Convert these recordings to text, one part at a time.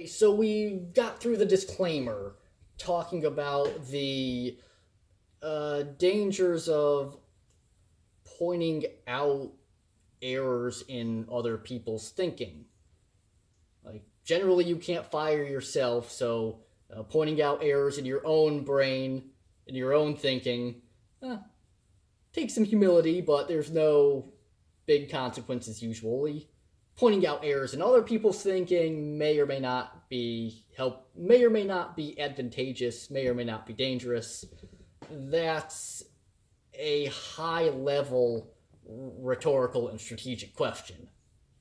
So we got through the disclaimer talking about the dangers of pointing out errors in other people's thinking. Like, generally, you can't fire yourself, so pointing out errors in your own brain, in your own thinking, uh, takes some humility, but there's no big consequences usually. Pointing out errors in other people's thinking may or may not be advantageous, may or may not be dangerous. That's a high level rhetorical and strategic question.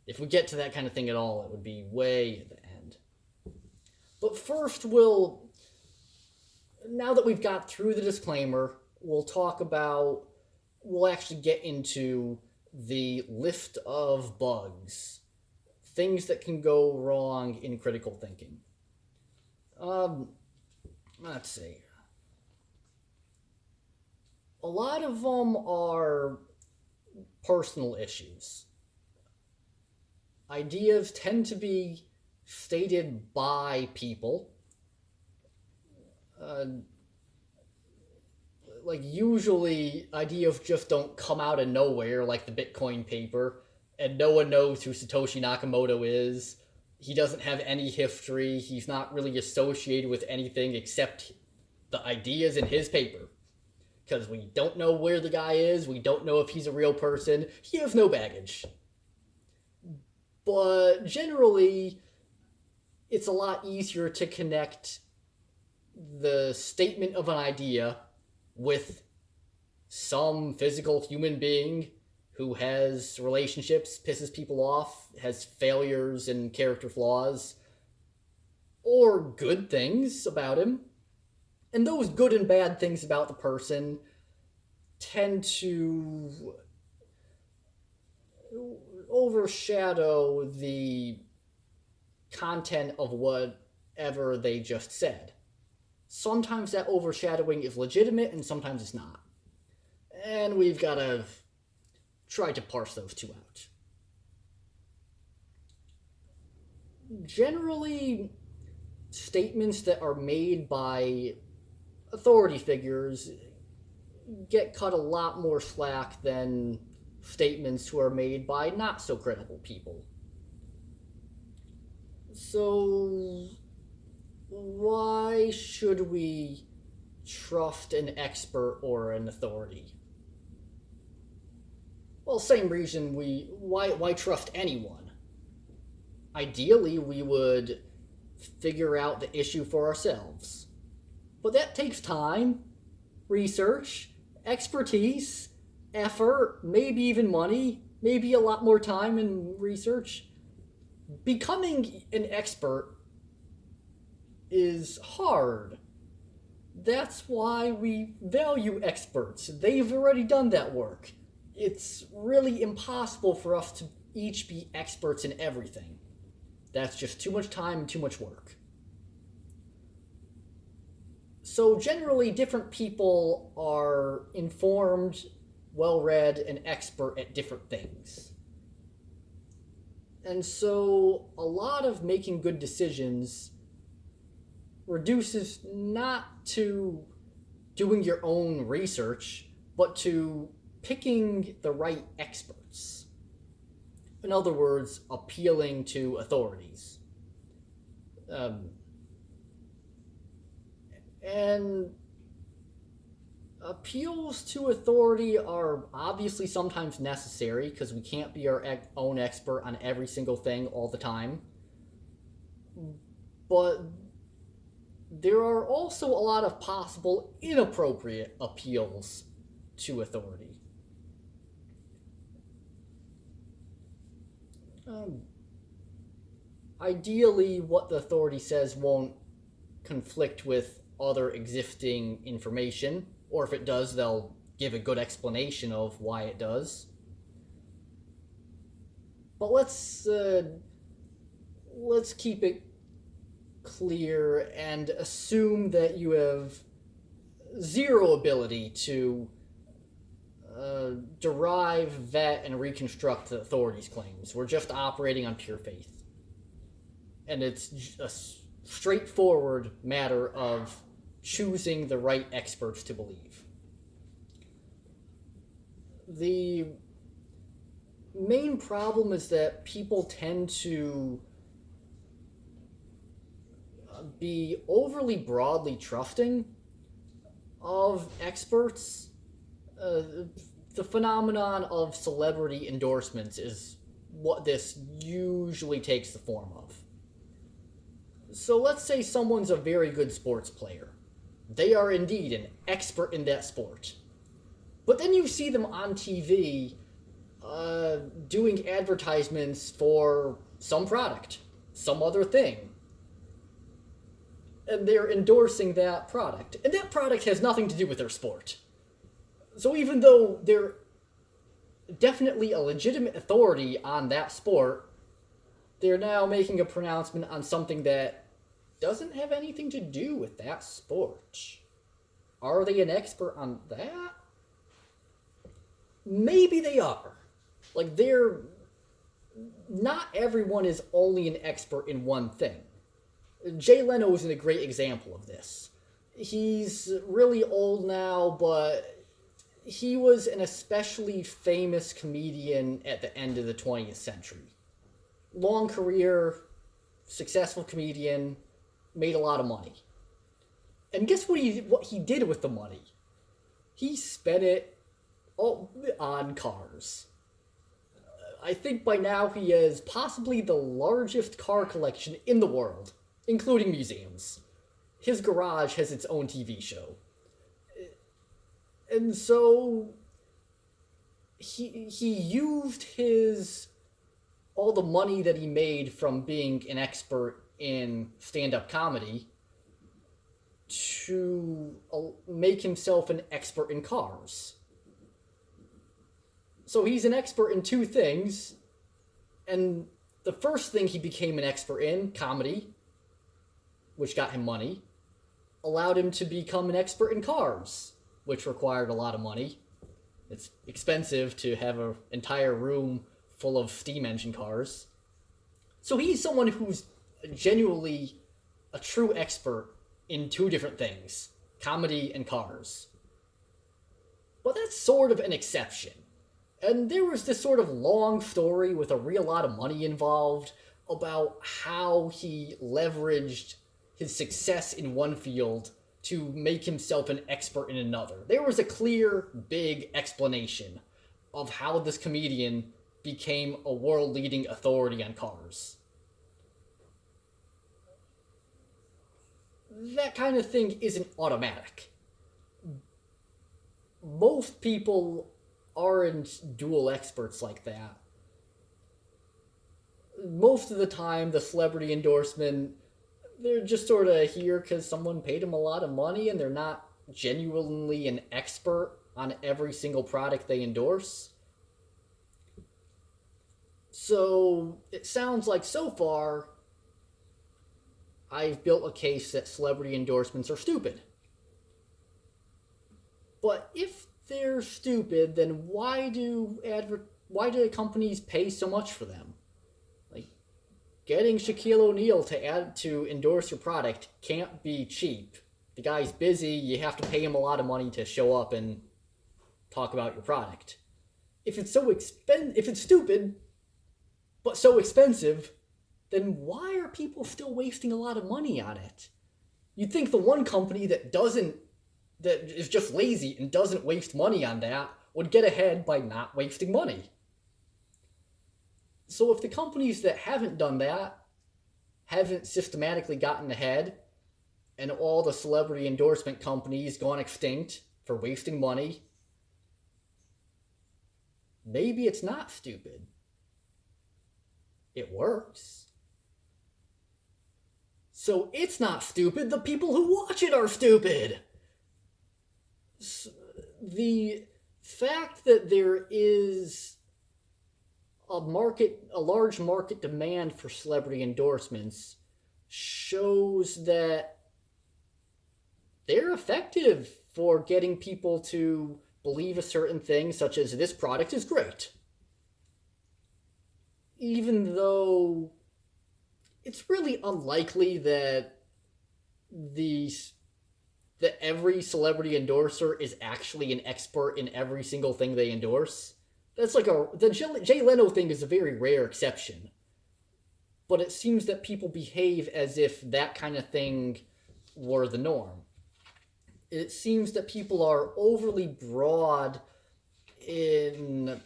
If we get to that kind of thing at all, it would be way at the end. But first, now that we've got through the disclaimer, we'll actually get into the list of bugs, things that can go wrong in critical thinking. Let's see. A lot of them are personal issues. Ideas tend to be stated by people. Usually ideas just don't come out of nowhere, like the Bitcoin paper, and no one knows who Satoshi Nakamoto is. He doesn't have any history. He's not really associated with anything except the ideas in his paper. Because we don't know where the guy is, we don't know if he's a real person, he has no baggage. But generally, it's a lot easier to connect the statement of an idea with some physical human being who has relationships, pisses people off, has failures and character flaws, or good things about him. And those good and bad things about the person tend to overshadow the content of whatever they just said. Sometimes that overshadowing is legitimate and sometimes it's not. And we've got to try to parse those two out. Generally, statements that are made by authority figures get cut a lot more slack than statements who are made by not so credible people. So, why should we trust an expert or an authority? Well, same reason why trust anyone? Ideally, we would figure out the issue for ourselves. But that takes time, research, expertise, effort, maybe even money, maybe a lot more time and research. Becoming an expert is hard. That's why we value experts. They've already done that work. It's really impossible for us to each be experts in everything. That's just too much time and too much work. So generally, different people are informed, well-read, and expert at different things. And so a lot of making good decisions reduces not to doing your own research, but to picking the right experts. In other words, appealing to authorities. And appeals to authority are obviously sometimes necessary because we can't be our own expert on every single thing all the time. But there are also a lot of possible inappropriate appeals to authority. Ideally, what the authority says won't conflict with other existing information, or if it does, they'll give a good explanation of why it does. But let's keep it clear and assume that you have zero ability to derive, vet, and reconstruct the authority's claims. We're just operating on pure faith. and it's a straightforward matter of choosing the right experts to believe. The main problem is that people tend to be overly broadly trusting of experts. The phenomenon of celebrity endorsements is what this usually takes the form of. So let's say someone's a very good sports player. They are indeed an expert in that sport. But then you see them on TV doing advertisements for some product, some other thing. And they're endorsing that product. And that product has nothing to do with their sport. So even though they're definitely a legitimate authority on that sport, they're now making a pronouncement on something that doesn't have anything to do with that sport. Are they an expert on that? Maybe they are. Like, not everyone is only an expert in one thing. Jay Leno is a great example of this. He's really old now, but he was an especially famous comedian at the end of the 20th century. Long career, successful comedian, made a lot of money. And guess what he did with the money? He spent it on cars. I think by now he has possibly the largest car collection in the world, including museums. His garage has its own TV show. And so he used all the money that he made from being an expert in stand-up comedy to make himself an expert in cars. So he's an expert in two things, and the first thing he became an expert in, comedy, which got him money, allowed him to become an expert in cars, which required a lot of money. It's expensive to have an entire room full of steam engine cars. So he's someone who's genuinely a true expert in two different things, comedy and cars. But that's sort of an exception. And there was this sort of long story with a real lot of money involved about how he leveraged his success in one field to make himself an expert in another. There was a clear, big explanation of how this comedian became a world-leading authority on cars. That kind of thing isn't automatic. Most people aren't dual experts like that. Most of the time, the celebrity endorsement, they're just sort of here because someone paid them a lot of money and they're not genuinely an expert on every single product they endorse. So it sounds like so far I've built a case that celebrity endorsements are stupid. But if they're stupid, then why do companies pay so much for them? Like, getting Shaquille O'Neal to endorse your product can't be cheap. The guy's busy, you have to pay him a lot of money to show up and talk about your product. If it's stupid, but so expensive, then why are people still wasting a lot of money on it? You'd think the one company that is just lazy and doesn't waste money on that would get ahead by not wasting money. So if the companies that haven't done that haven't systematically gotten ahead, and all the celebrity endorsement companies gone extinct for wasting money, maybe it's not stupid. It works. So it's not stupid, the people who watch it are stupid. The fact that there is a large market demand for celebrity endorsements shows that they're effective for getting people to believe a certain thing, such as this product is great. Even though it's really unlikely that every celebrity endorser is actually an expert in every single thing they endorse. That's like the Jay Leno thing is a very rare exception. But it seems that people behave as if that kind of thing were the norm. It seems that people are overly broad in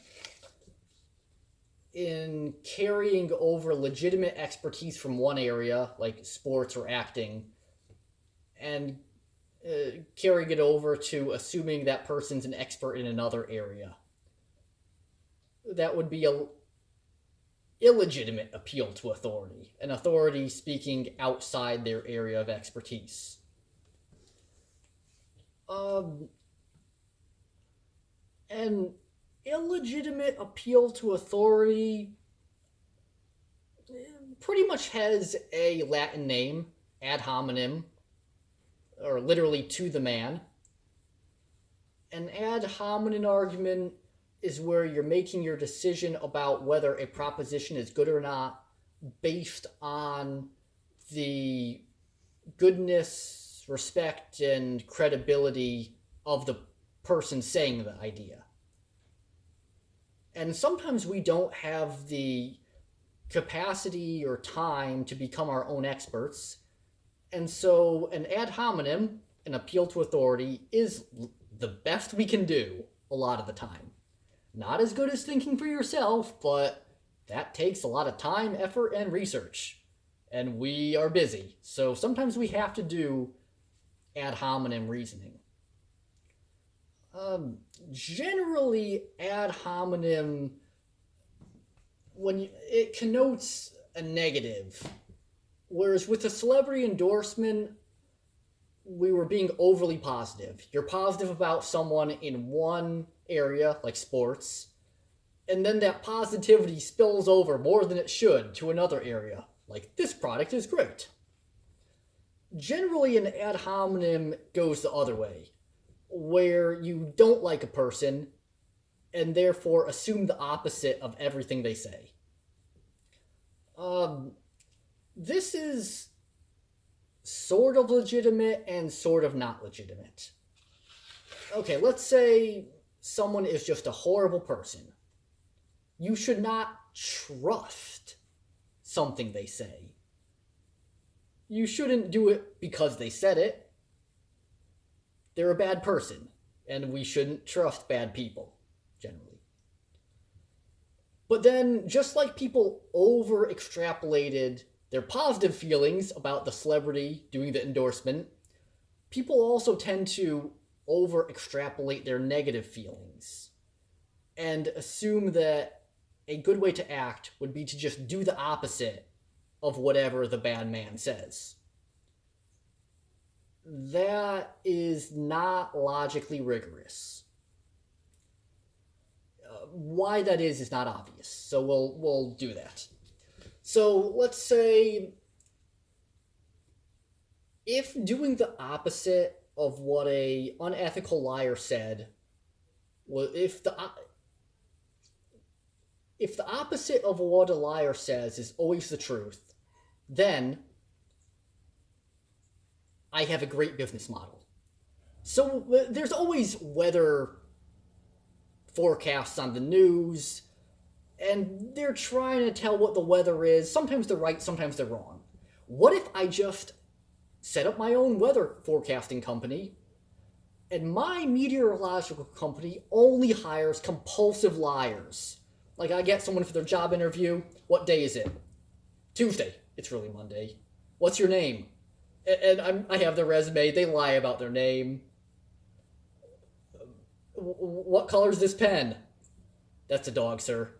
carrying over legitimate expertise from one area, like sports or acting, and carrying it over to assuming that person's an expert in another area. That would be a illegitimate appeal to authority, an authority speaking outside their area of expertise. An illegitimate appeal to authority pretty much has a Latin name, ad hominem, or literally to the man. An ad hominem argument is where you're making your decision about whether a proposition is good or not based on the goodness, respect, and credibility of the person saying the idea. And sometimes we don't have the capacity or time to become our own experts. And so an ad hominem, an appeal to authority, is the best we can do a lot of the time. Not as good as thinking for yourself, but that takes a lot of time, effort, and research. And we are busy, so sometimes we have to do ad hominem reasoning. Generally, ad hominem, it connotes a negative, whereas with a celebrity endorsement, we were being overly positive. You're positive about someone in one area, like sports, and then that positivity spills over more than it should to another area, like this product is great. Generally, an ad hominem goes the other way, where you don't like a person and therefore assume the opposite of everything they say. This is sort of legitimate and sort of not legitimate. Okay, let's say someone is just a horrible person. You should not trust something they say. You shouldn't do it because they said it. They're a bad person, and we shouldn't trust bad people, generally. But then, just like people over-extrapolated their positive feelings about the celebrity doing the endorsement, people also tend to over-extrapolate their negative feelings and assume that a good way to act would be to just do the opposite of whatever the bad man says. That is not logically rigorous. Why that is not obvious, so we'll do that. So let's say if doing the opposite of what a unethical liar said, if the opposite of what a liar says is always the truth, then I have a great business model. So there's always weather forecasts on the news, and they're trying to tell what the weather is. Sometimes they're right, sometimes they're wrong. What if I just set up my own weather forecasting company, and my meteorological company only hires compulsive liars? Like, I get someone for their job interview. What day is it? Tuesday. It's really Monday. What's your name? And I have their resume. They lie about their name. What color is this pen? That's a dog, sir.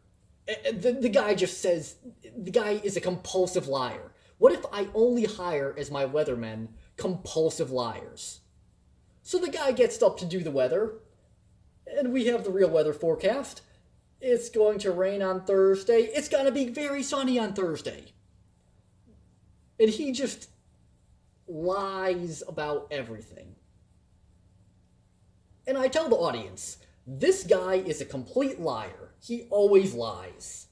The guy just says, the guy is a compulsive liar. What if I only hire as my weathermen compulsive liars? So the guy gets up to do the weather, and we have the real weather forecast. It's going to rain on Thursday. It's going to be very sunny on Thursday. And he just lies about everything. And I tell the audience, this guy is a complete liar. He always lies.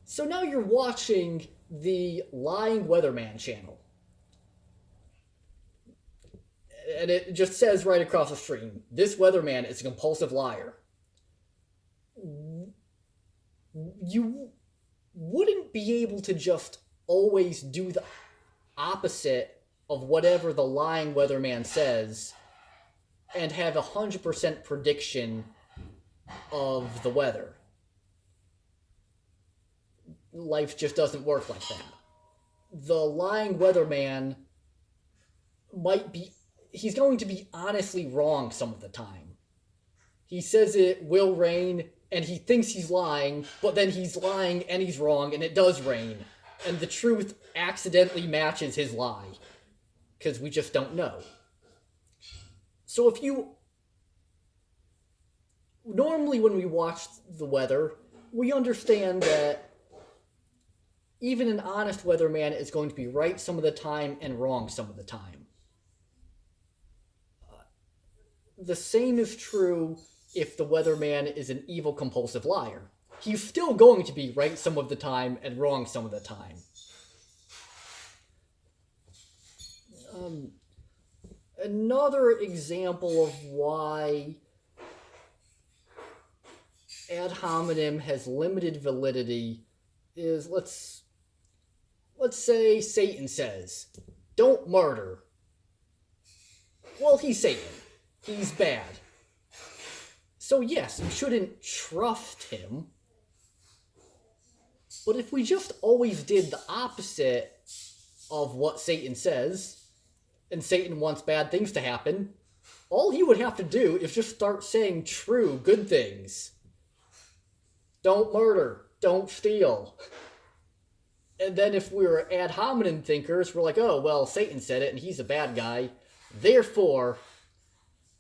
So now you're watching the Lying Weatherman channel. And it just says right across the stream, this weatherman is a compulsive liar. You wouldn't be able to just always do the opposite of whatever the lying weatherman says and have 100% prediction of the weather. Life just doesn't work like that. The lying weatherman he's going to be honestly wrong some of the time. He says it will rain, and he thinks he's lying, but then he's lying and he's wrong, and it does rain. And the truth accidentally matches his lie, because we just don't know. So normally when we watch the weather, we understand that even an honest weatherman is going to be right some of the time and wrong some of the time. The same is true if the weatherman is an evil, compulsive liar. He's still going to be right some of the time and wrong some of the time. Another example of why ad hominem has limited validity is, let's say Satan says, don't murder. Well, he's Satan. He's bad. So yes, we shouldn't trust him. But if we just always did the opposite of what Satan says, and Satan wants bad things to happen, all he would have to do is just start saying true, good things. Don't murder. Don't steal. And then if we're ad hominem thinkers, we're like, oh, well, Satan said it, and he's a bad guy. Therefore,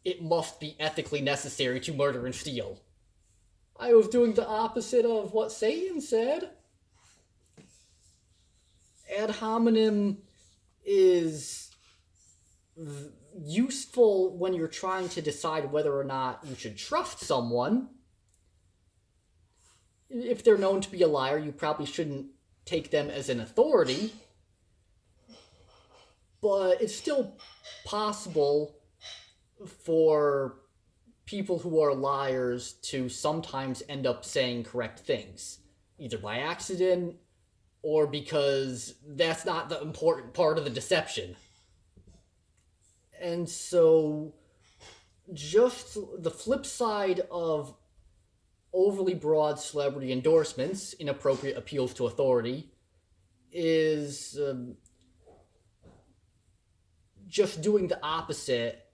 it must be ethically necessary to murder and steal. I was doing the opposite of what Satan said. Ad hominem is useful when you're trying to decide whether or not you should trust someone. If they're known to be a liar, you probably shouldn't take them as an authority. But it's still possible for people who are liars to sometimes end up saying correct things, either by accident or because that's not the important part of the deception. And so, just the flip side of overly broad celebrity endorsements, inappropriate appeals to authority, is just doing the opposite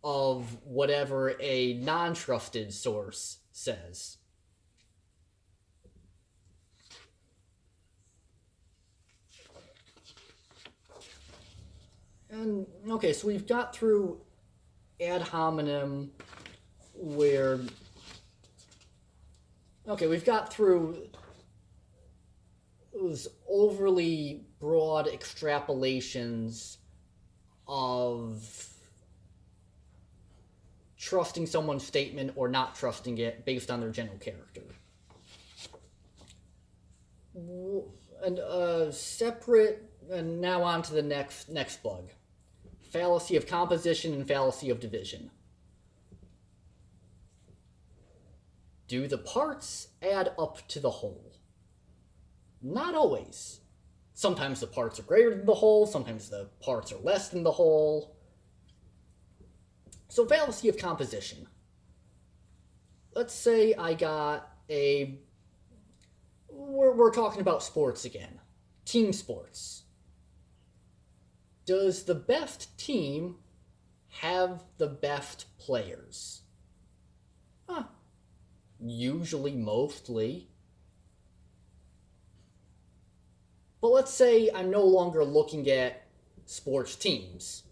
of whatever a non-trusted source says. And, okay, so we've got through ad hominem where... Okay, we've got through those overly broad extrapolations of trusting someone's statement or not trusting it based on their general character. And separate, and now on to the next bug. Fallacy of Composition and Fallacy of Division. Do the parts add up to the whole? Not always. Sometimes the parts are greater than the whole, sometimes the parts are less than the whole. So, fallacy of composition. Let's say I got we're talking about sports again. Team sports. Does the best team have the best players? Usually, mostly. But let's say I'm no longer looking at sports teams.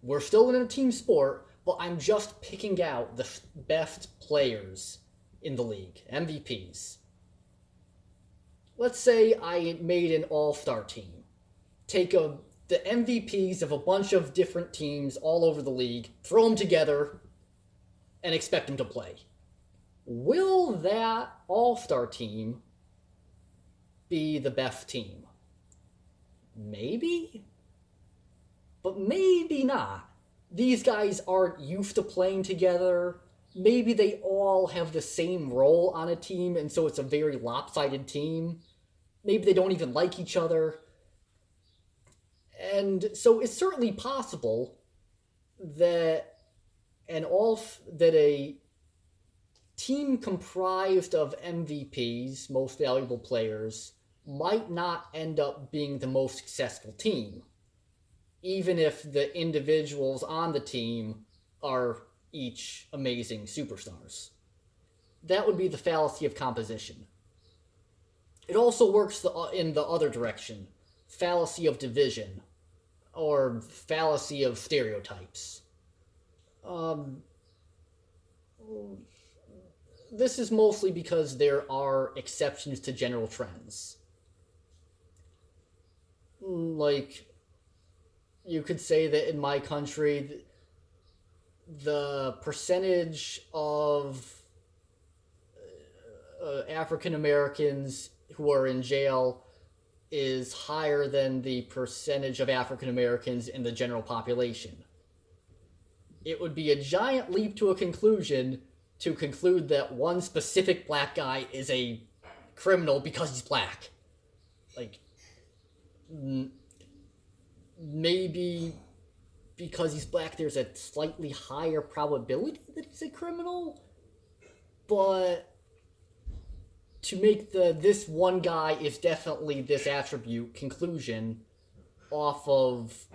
We're still in a team sport, but I'm just picking out the best players in the league, MVPs. Let's say I made an all-star team. Take the MVPs of a bunch of different teams all over the league, throw them together, and expect them to play. Will that all-star team be the best team? Maybe? But maybe not. These guys aren't used to playing together. Maybe they all have the same role on a team, and so it's a very lopsided team. Maybe they don't even like each other. And so it's certainly possible that that a team comprised of MVPs, most valuable players, might not end up being the most successful team, even if the individuals on the team are each amazing superstars. That would be the fallacy of composition. It also works in the other direction, fallacy of division, or fallacy of stereotypes. This is mostly because there are exceptions to general trends. Like, you could say that in my country, the percentage of African Americans who are in jail is higher than the percentage of African Americans in the general population. It would be a giant leap to a conclusion to conclude that one specific black guy is a criminal because he's black. Like, maybe because he's black there's a slightly higher probability that he's a criminal, but to make this one guy is definitely this attribute conclusion off of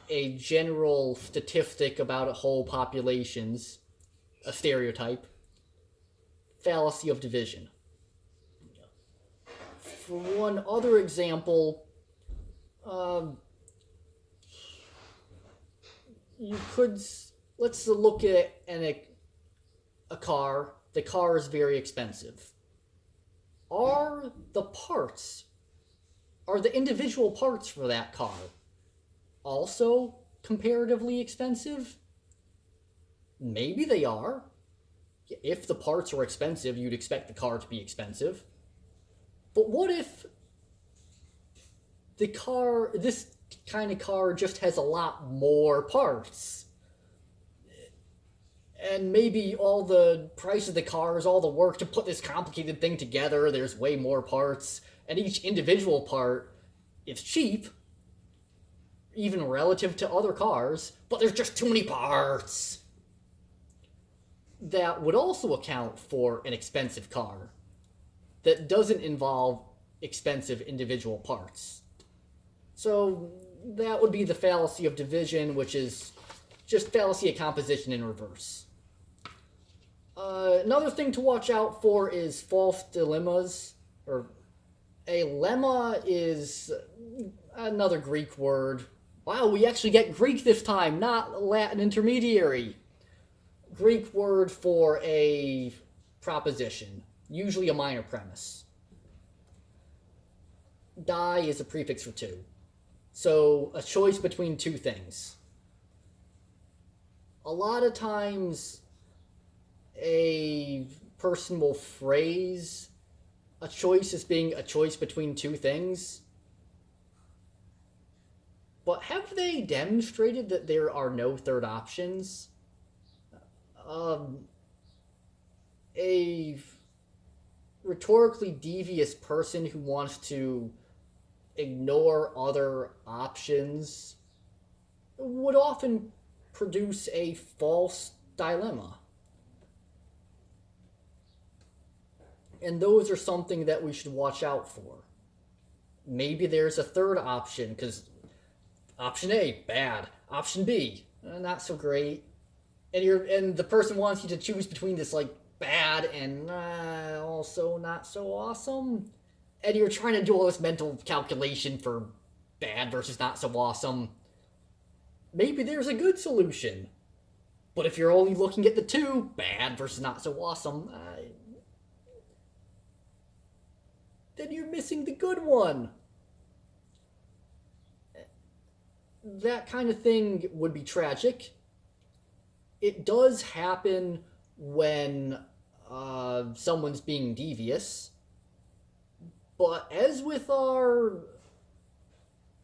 a general statistic about whole populations, a stereotype, fallacy of division. For one other example, let's look at a car. The car is very expensive. Are the individual parts for that car also comparatively expensive? Maybe they are. If the parts are expensive, you'd expect the car to be expensive. But what if this kind of car just has a lot more parts? And maybe all the price of the cars, all the work to put this complicated thing together, there's way more parts, and each individual part is cheap, even relative to other cars, but there's just too many parts. That would also account for an expensive car that doesn't involve expensive individual parts. So that would be the fallacy of division, which is just fallacy of composition in reverse. Another thing to watch out for is false dilemmas. Or a lemma is another Greek word. Wow, we actually get Greek this time, not Latin intermediary. Greek word for a proposition, usually a minor premise. Die is a prefix for two. So, a choice between two things. A lot of times, a person will phrase a choice as being a choice between two things. But have they demonstrated that there are no third options? A rhetorically devious person who wants to ignore other options would often produce a false dilemma. And those are something that we should watch out for. Maybe there's a third option, because option A, bad. Option B, not so great. And the person wants you to choose between this, like, bad and also not so awesome. And you're trying to do all this mental calculation for bad versus not so awesome. Maybe there's a good solution. But if you're only looking at the two, bad versus not so awesome, then you're missing the good one. That kind of thing would be tragic. It does happen when someone's being devious, But as with our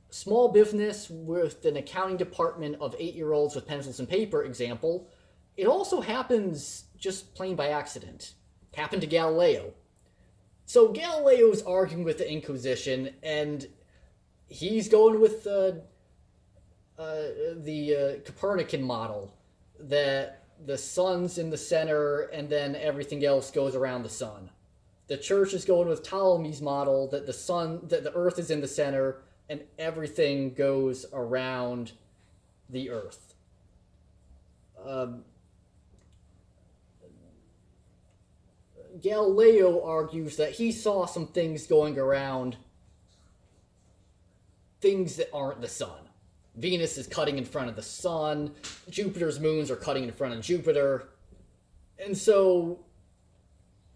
small business with an accounting department of 8-year-olds with pencils and paper example, it also happens just plain by accident. It happened to Galileo. So Galileo's arguing with the Inquisition, and he's going with the Copernican model, that the sun's in the center and then everything else goes around the sun. The church is going with Ptolemy's model, that the earth is in the center and everything goes around the earth. Galileo argues that he saw some things going around things that aren't the sun. Venus is cutting in front of the sun, Jupiter's moons are cutting in front of Jupiter, and so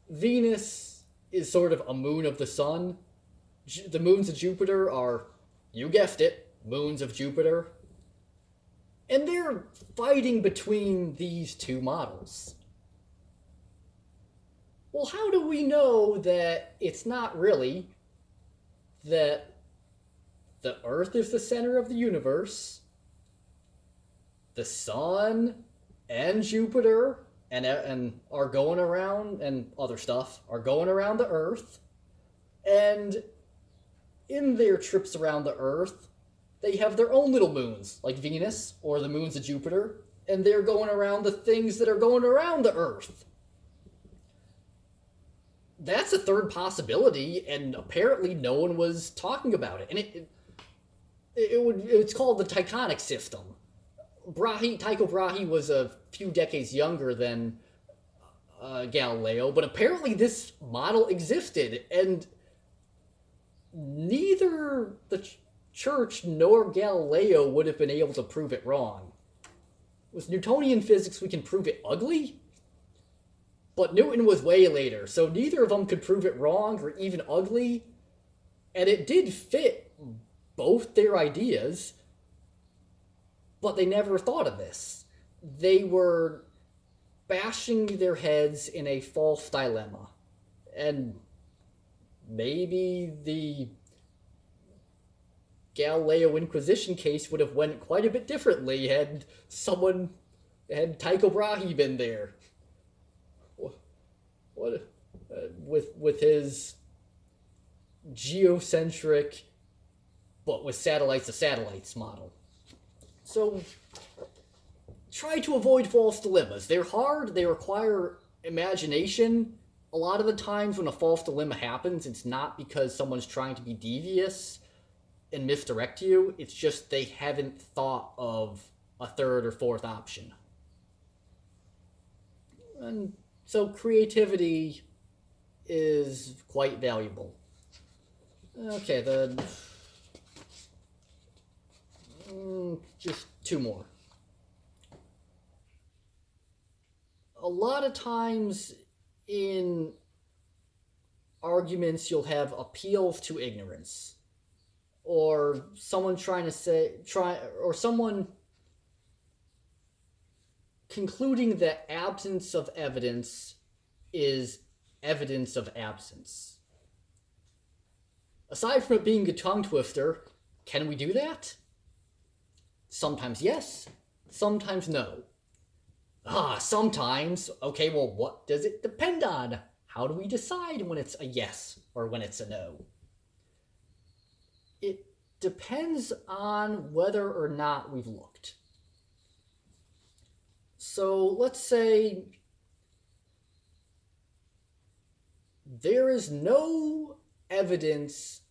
Venus is sort of a moon of the sun. The moons of Jupiter are, you guessed it, moons of Jupiter. And they're fighting between these two models. Well, how do we know that it's not really that the Earth is the center of the universe, the sun and Jupiter and are going around, and other stuff are going around the Earth, and in their trips around the Earth, they have their own little moons, like Venus or the moons of Jupiter, and they're going around the things that are going around the Earth. That's a third possibility, and apparently no one was talking about it. And it's called the Tychonic system. Tycho Brahe was a few decades younger than Galileo, but apparently this model existed, and neither the church nor Galileo would have been able to prove it wrong. With Newtonian physics, we can prove it ugly, but Newton was way later, so neither of them could prove it wrong or even ugly, and it did fit both their ideas, but they never thought of this. They were bashing their heads in a false dilemma, and maybe the Galileo Inquisition case would have went quite a bit differently had Tycho Brahe been there. With his geocentric, but with satellites to satellites model. So, try to avoid false dilemmas. They're hard, they require imagination. A lot of the times when a false dilemma happens, it's not because someone's trying to be devious and misdirect you, it's just they haven't thought of a third or fourth option. And so creativity is quite valuable. Okay, then just two more. A lot of times in arguments you'll have appeals to ignorance, or someone someone concluding that absence of evidence is evidence of absence. Aside from it being a tongue twister, can we do that? Sometimes yes, sometimes no. Sometimes. Okay, well, what does it depend on? How do we decide when it's a yes or when it's a no? It depends on whether or not we've looked. So let's say there is no evidence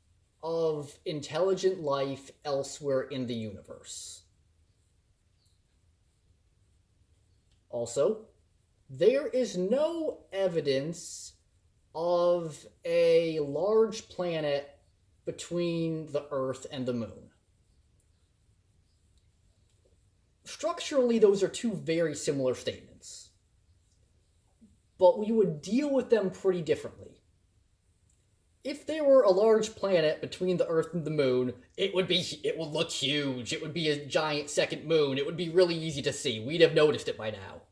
of intelligent life elsewhere in the universe. Also, there is no evidence of a large planet between the Earth and the Moon. Structurally, those are two very similar statements, but we would deal with them pretty differently. If there were a large planet between the Earth and the Moon, it would look huge. It would be a giant second moon. It would be really easy to see. We'd have noticed it by now.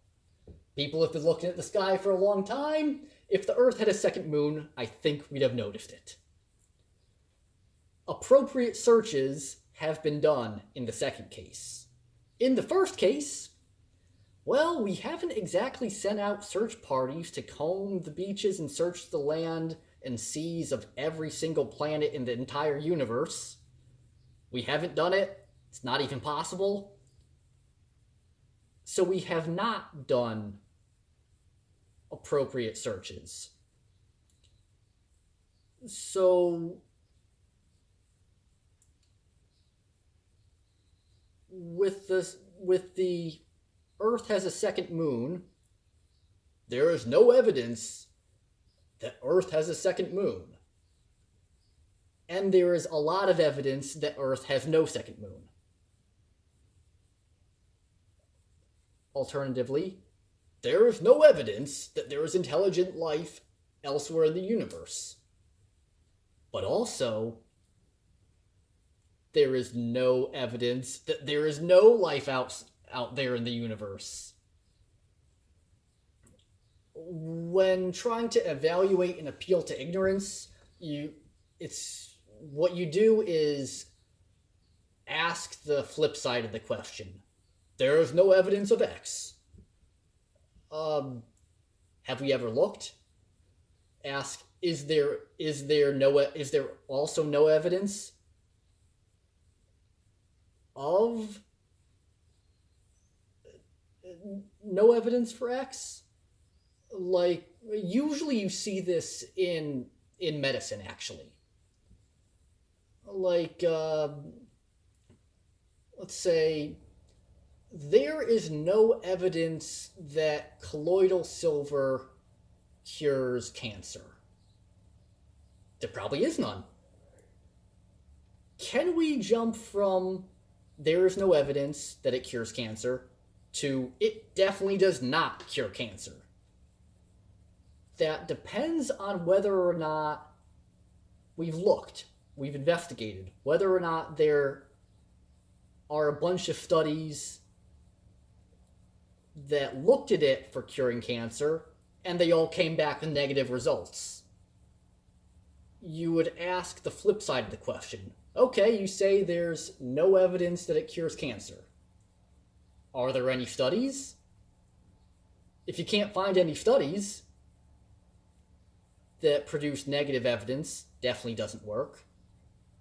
People have been looking at the sky for a long time. If the Earth had a second moon, I think we'd have noticed it. appropriate searches have been done in the second case. In the first case, well, we haven't exactly sent out search parties to comb the beaches and search the land and seas of every single planet in the entire universe. We haven't done it. It's not even possible. So we have not done appropriate searches. So with the Earth has a second moon, there is no evidence that Earth has a second moon. And there is a lot of evidence that Earth has no second moon. Alternatively, there is no evidence that there is intelligent life elsewhere in the universe. But also, there is no evidence that there is no life out there in the universe. When trying to evaluate an appeal to ignorance, what you do is ask the flip side of the question. There is no evidence of X. Have we ever looked? Ask, is there also no evidence of no evidence for X? Like, usually you see this in medicine, actually. Like, let's say, there is no evidence that colloidal silver cures cancer. There probably is none. Can we jump from there is no evidence that it cures cancer to it definitely does not cure cancer? That depends on whether or not we've looked, we've investigated, whether or not there are a bunch of studies that looked at it for curing cancer, and they all came back with negative results. You would ask the flip side of the question. Okay, you say there's no evidence that it cures cancer. Are there any studies? If you can't find any studies that produce negative evidence, definitely doesn't work,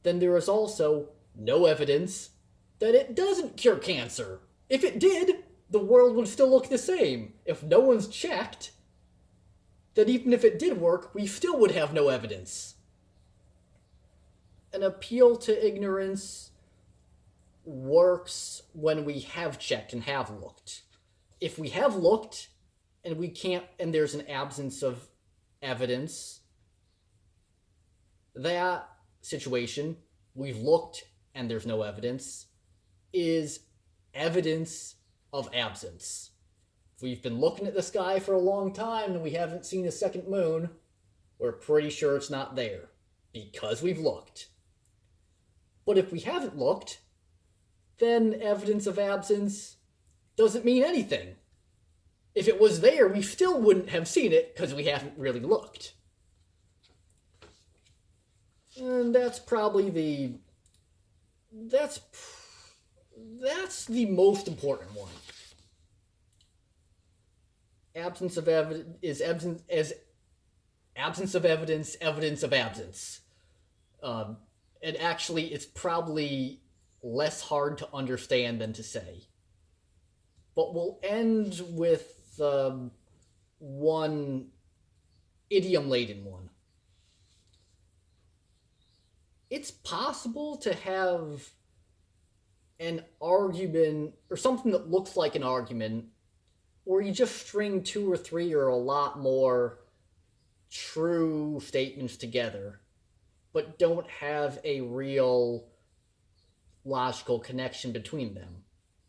then there is also no evidence that it doesn't cure cancer. If it did, the world would still look the same. If no one's checked, then even if it did work, we still would have no evidence. An appeal to ignorance works when we have checked and have looked. If we have looked and we can't, and there's an absence of evidence, that situation, we've looked and there's no evidence, is evidence of absence. If we've been looking at the sky for a long time and we haven't seen a second moon, we're pretty sure it's not there, because we've looked. But if we haven't looked, then evidence of absence doesn't mean anything. If it was there, we still wouldn't have seen it because we haven't really looked. And that's probably that's the most important one. Absence of evidence is absence of evidence, evidence of absence. And actually, it's probably less hard to understand than to say. But we'll end with one idiom-laden one. It's possible to have an argument, or something that looks like an argument, where you just string 2 or 3 or a lot more true statements together, but don't have a real logical connection between them.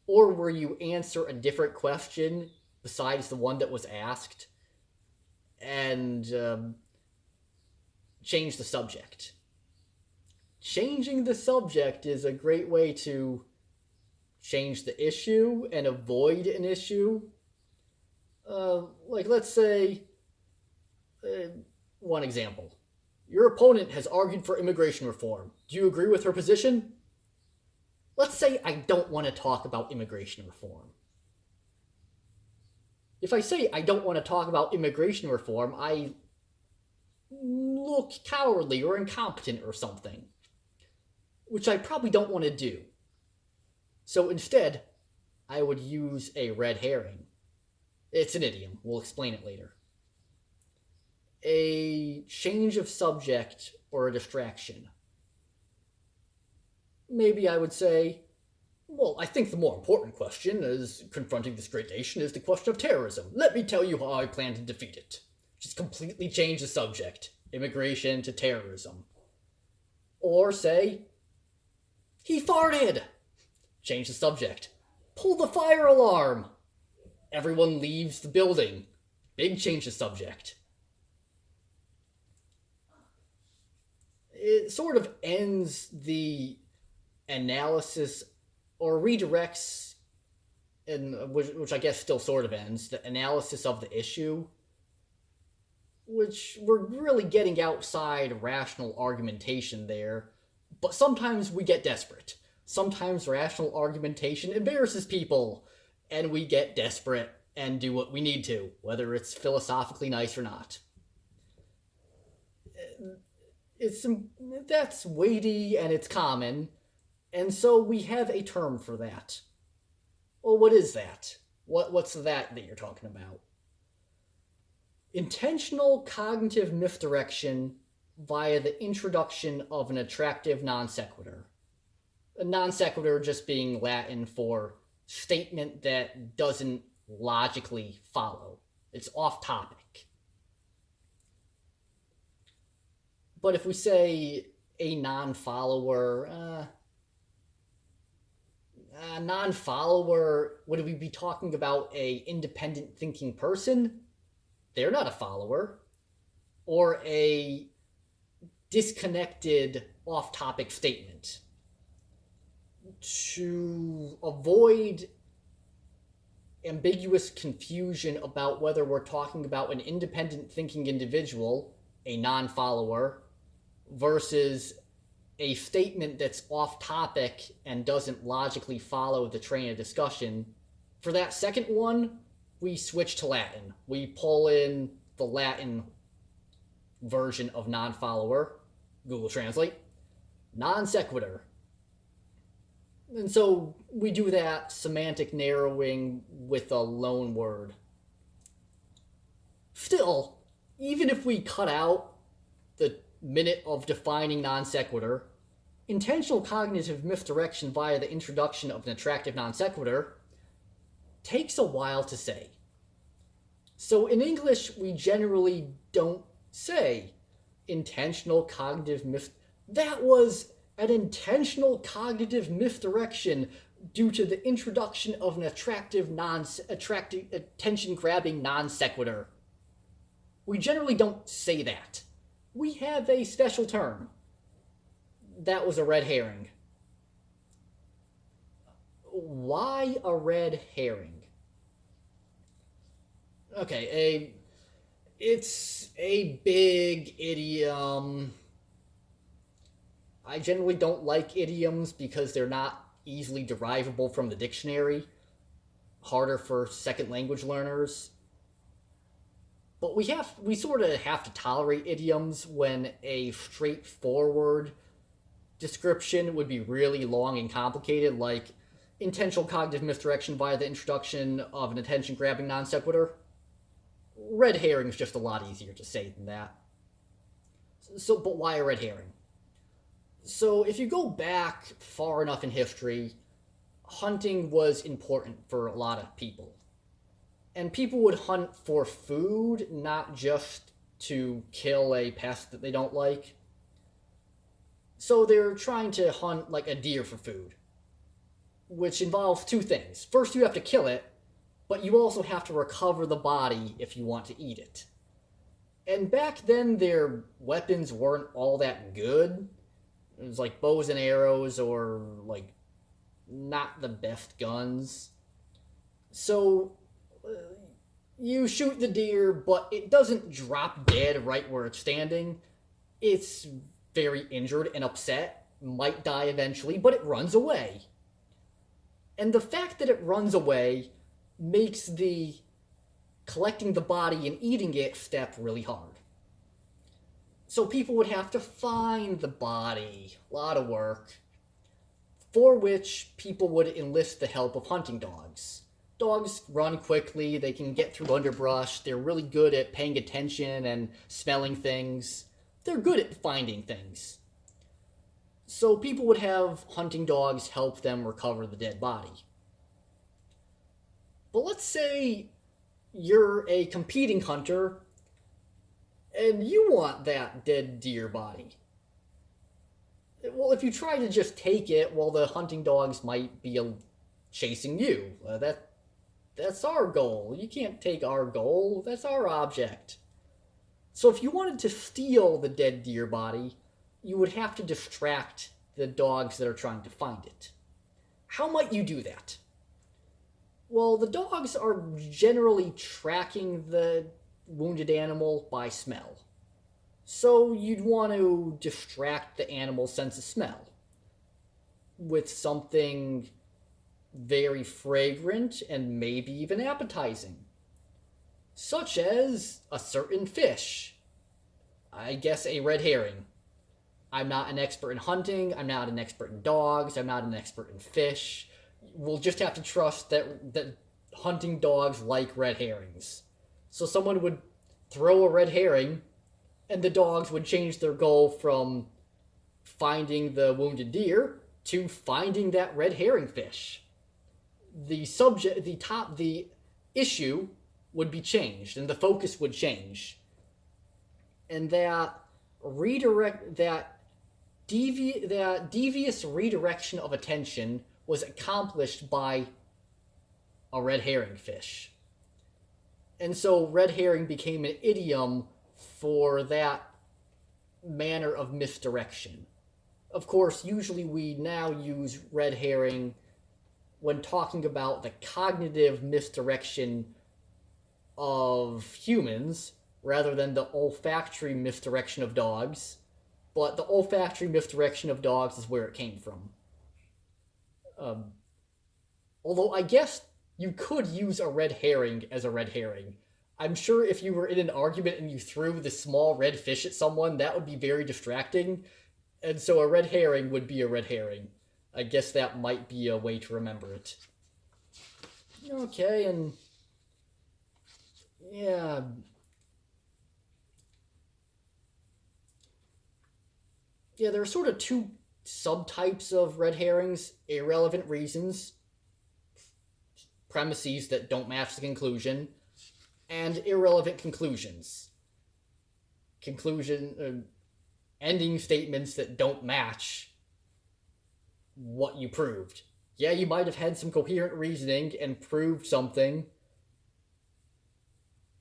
Or where you answer a different question besides the one that was asked and change the subject. Changing the subject is a great way to change the issue and avoid an issue. Like, let's say, one example. Your opponent has argued for immigration reform. Do you agree with her position? Let's say I don't want to talk about immigration reform. If I say I don't want to talk about immigration reform, I look cowardly or incompetent or something, which I probably don't want to do. So instead, I would use a red herring. It's an idiom. We'll explain it later. A change of subject or a distraction. Maybe I would say, well, I think the more important question is confronting this great nation is the question of terrorism. Let me tell you how I plan to defeat it. Just completely change the subject. Immigration to terrorism. Or say, he farted. Change the subject. Pull the fire alarm. Everyone leaves the building. Big change of subject. It sort of ends the analysis or redirects, which I guess still sort of ends, the analysis of the issue, which we're really getting outside rational argumentation there, but sometimes we get desperate. Sometimes rational argumentation embarrasses people, and we get desperate and do what we need to, whether it's philosophically nice or not. That's weighty and it's common, and so we have a term for that. Well, what is that? What's that you're talking about? Intentional cognitive misdirection via the introduction of an attractive non sequitur. A non sequitur just being Latin for statement that doesn't logically follow. It's off topic. But if we say a non-follower, would we be talking about a independent thinking person? They're not a follower. Or a disconnected off-topic statement. To avoid ambiguous confusion about whether we're talking about an independent thinking individual, a non-follower, versus a statement that's off topic and doesn't logically follow the train of discussion. For that second one, we switch to Latin. We pull in the Latin version of non-follower, Google Translate, non sequitur. And so we do that semantic narrowing with a lone word. Still, even if we cut out the minute of defining non sequitur, intentional cognitive misdirection via the introduction of an attractive non sequitur takes a while to say. So in English, we generally don't say intentional cognitive that was an intentional cognitive misdirection due to the introduction of an attractive attention-grabbing non sequitur. We generally don't say that. We have a special term. That was a red herring. Why a red herring? Okay, it's a big idiom. I generally don't like idioms because they're not easily derivable from the dictionary. Harder for second language learners. But we sort of have to tolerate idioms when a straightforward description would be really long and complicated, like intentional cognitive misdirection via the introduction of an attention-grabbing non sequitur. Red herring is just a lot easier to say than that. So, but why a red herring? So, if you go back far enough in history, hunting was important for a lot of people. And people would hunt for food, not just to kill a pest that they don't like. So they're trying to hunt like a deer for food, which involves two things. First, you have to kill it, but you also have to recover the body if you want to eat it. And back then, their weapons weren't all that good. It was like bows and arrows or like not the best guns. So you shoot the deer, but it doesn't drop dead right where it's standing. It's very injured and upset, might die eventually, but it runs away. And the fact that it runs away makes the collecting the body and eating it step really hard. So people would have to find the body, a lot of work, for which people would enlist the help of hunting dogs. Dogs run quickly, they can get through underbrush, they're really good at paying attention and smelling things. They're good at finding things. So people would have hunting dogs help them recover the dead body. But let's say you're a competing hunter and you want that dead deer body. Well, if you try to just take it, well, the hunting dogs might be chasing you. That's our goal. You can't take our goal. That's our object. So if you wanted to steal the dead deer body, you would have to distract the dogs that are trying to find it. How might you do that? Well, the dogs are generally tracking the wounded animal by smell. So you'd want to distract the animal's sense of smell with something very fragrant and maybe even appetizing, such as a certain fish. I guess a red herring. I'm not an expert in hunting, I'm not an expert in dogs, I'm not an expert in fish. We'll just have to trust that hunting dogs like red herrings. So someone would throw a red herring, and the dogs would change their goal from finding the wounded deer to finding that red herring fish. The issue would be changed, and the focus would change. And that devious redirection of attention was accomplished by a red herring fish. And so red herring became an idiom for that manner of misdirection. Of course, usually we now use red herring when talking about the cognitive misdirection of humans rather than the olfactory misdirection of dogs. But the olfactory misdirection of dogs is where it came from. Although I guess you could use a red herring as a red herring. I'm sure if you were in an argument and you threw the small red fish at someone, that would be very distracting. And so a red herring would be a red herring. I guess that might be a way to remember it. Okay, and yeah. Yeah, there are sort of two subtypes of red herrings: irrelevant reasons, premises that don't match the conclusion, and irrelevant conclusions. Ending statements that don't match what you proved. Yeah, you might have had some coherent reasoning and proved something,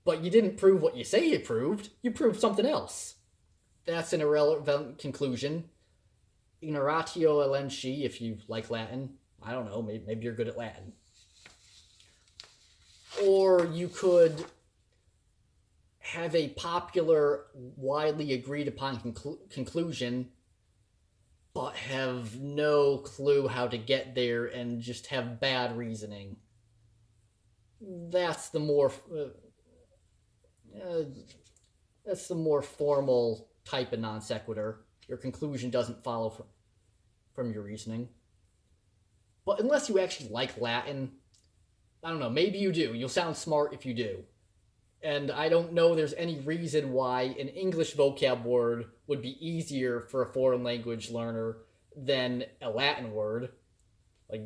but you didn't prove what you say you proved something else. That's an irrelevant conclusion. Ignoratio elenchi, if you like Latin. I don't know, maybe you're good at Latin. Or you could have a popular, widely agreed upon conclusion, but have no clue how to get there and just have bad reasoning. That's the more formal type of non sequitur. Your conclusion doesn't follow from your reasoning. But unless you actually like Latin, I don't know, maybe you do. You'll sound smart if you do. And I don't know there's any reason why an English vocab word would be easier for a foreign language learner than a Latin word. Like,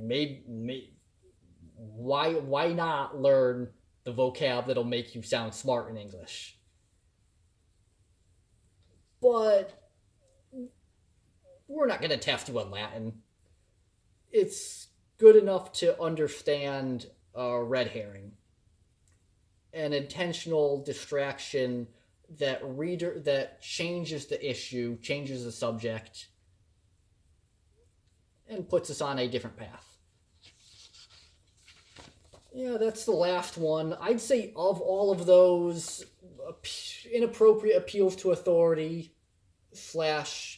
why not learn the vocab that'll make you sound smart in English? But we're not going to test you on Latin. It's good enough to understand a red herring. An intentional distraction that changes the issue, changes the subject, and puts us on a different path. Yeah, that's the last one. I'd say of all of those, inappropriate appeals to authority, /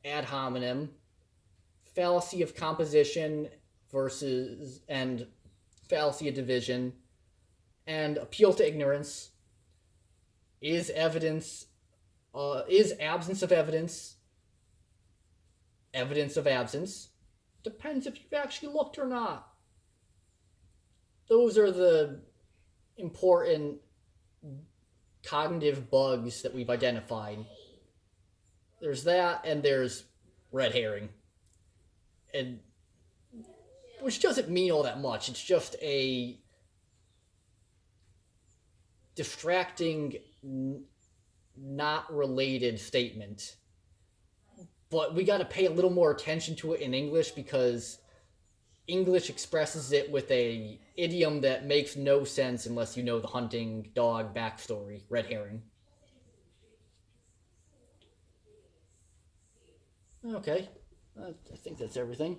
ad hominem, fallacy of composition and fallacy of division, and appeal to ignorance. Is absence of evidence evidence of absence? Depends if you've actually looked or not. Those are the important cognitive bugs that we've identified. There's that, and there's red herring. And which doesn't mean all that much. It's just a distracting, not related statement. But we got to pay a little more attention to it in English, because English expresses it with a idiom that makes no sense unless you know the hunting dog backstory, red herring. Okay, I think that's everything.